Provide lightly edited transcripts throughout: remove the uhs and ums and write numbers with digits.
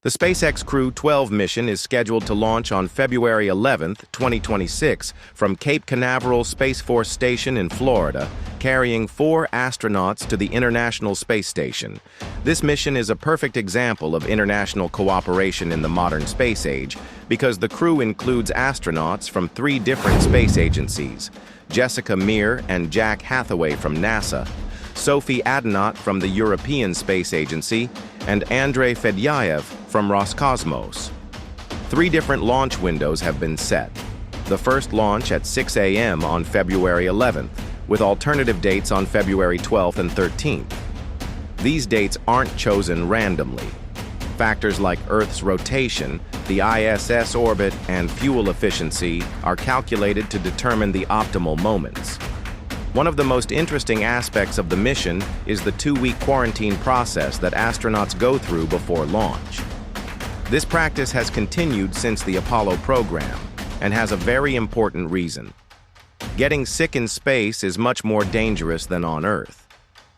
The SpaceX Crew-12 mission is scheduled to launch on February 11, 2026, from Cape Canaveral Space Force Station in Florida, carrying 4 astronauts to the International Space Station. This mission is a perfect example of international cooperation in the modern space age because the crew includes astronauts from 3 different space agencies: Jessica Meir and Jack Hathaway from NASA, Sophie Adenot from the European Space Agency, and Andrey Fedyaev from Roscosmos. 3 different launch windows have been set. The first launch at 6 a.m. on February 11th, with alternative dates on February 12th and 13th. These dates aren't chosen randomly. Factors like Earth's rotation, the ISS orbit, and fuel efficiency are calculated to determine the optimal moments. One of the most interesting aspects of the mission is the 2-week quarantine process that astronauts go through before launch. This practice has continued since the Apollo program and has a very important reason. Getting sick in space is much more dangerous than on Earth.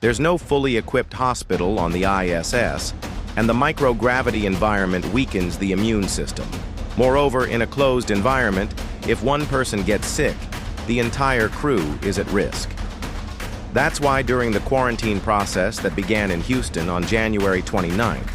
There's no fully equipped hospital on the ISS, and the microgravity environment weakens the immune system. Moreover, in a closed environment, if one person gets sick, the entire crew is at risk. That's why during the quarantine process that began in Houston on January 29th,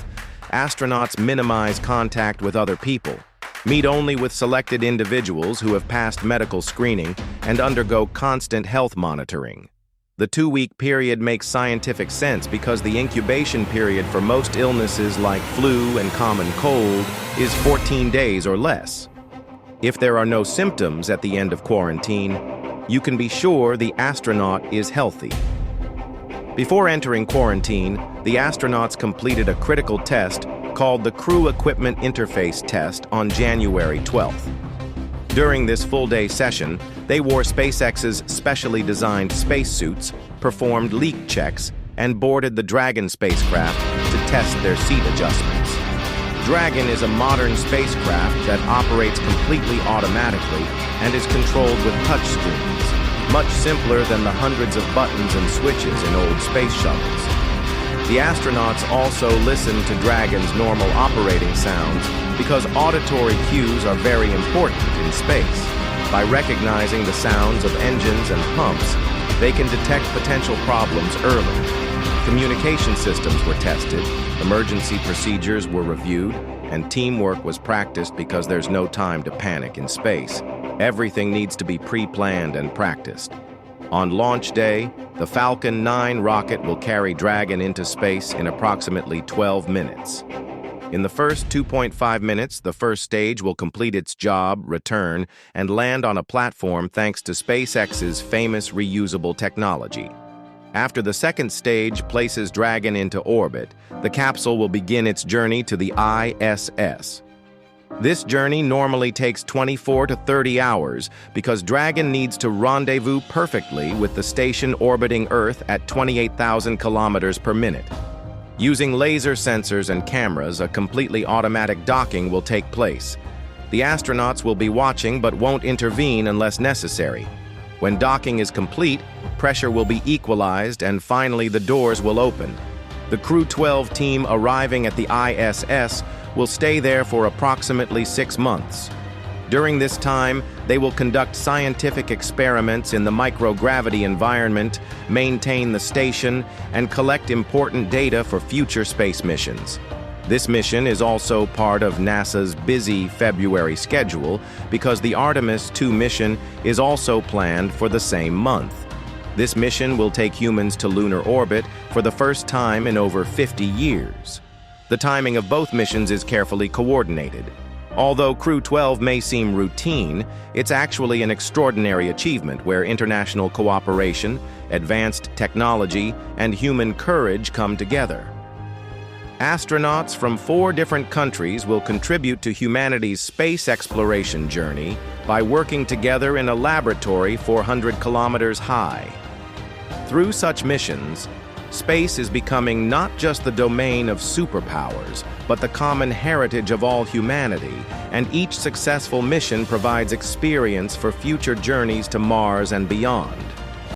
astronauts minimize contact with other people, meet only with selected individuals who have passed medical screening, and undergo constant health monitoring. The 2-week period makes scientific sense because the incubation period for most illnesses like flu and common cold is 14 days or less. If there are no symptoms at the end of quarantine, you can be sure the astronaut is healthy. Before entering quarantine, the astronauts completed a critical test called the Crew Equipment Interface Test on January 12th. During this full-day session, they wore SpaceX's specially designed spacesuits, performed leak checks, and boarded the Dragon spacecraft to test their seat adjustments. Dragon is a modern spacecraft that operates completely automatically and is controlled with touch screens, much simpler than the hundreds of buttons and switches in old space shuttles. The astronauts also listen to Dragon's normal operating sounds because auditory cues are very important in space. By recognizing the sounds of engines and pumps, they can detect potential problems early. Communication systems were tested, emergency procedures were reviewed, and teamwork was practiced because there's no time to panic in space. Everything needs to be pre-planned and practiced. On launch day, the Falcon 9 rocket will carry Dragon into space in approximately 12 minutes. In the first 2.5 minutes, the first stage will complete its job, return, and land on a platform thanks to SpaceX's famous reusable technology. After the second stage places Dragon into orbit, the capsule will begin its journey to the ISS. This journey normally takes 24 to 30 hours because Dragon needs to rendezvous perfectly with the station orbiting Earth at 28,000 kilometers per minute. Using laser sensors and cameras, a completely automatic docking will take place. The astronauts will be watching but won't intervene unless necessary. When docking is complete, pressure will be equalized and finally the doors will open. The Crew-12 team arriving at the ISS will stay there for approximately 6 months. During this time, they will conduct scientific experiments in the microgravity environment, maintain the station, and collect important data for future space missions. This mission is also part of NASA's busy February schedule because the Artemis II mission is also planned for the same month. This mission will take humans to lunar orbit for the first time in over 50 years. The timing of both missions is carefully coordinated. Although Crew-12 may seem routine, it's actually an extraordinary achievement where international cooperation, advanced technology, and human courage come together. Astronauts from 4 different countries will contribute to humanity's space exploration journey by working together in a laboratory 400 kilometers high. Through such missions, space is becoming not just the domain of superpowers, but the common heritage of all humanity, and each successful mission provides experience for future journeys to Mars and beyond.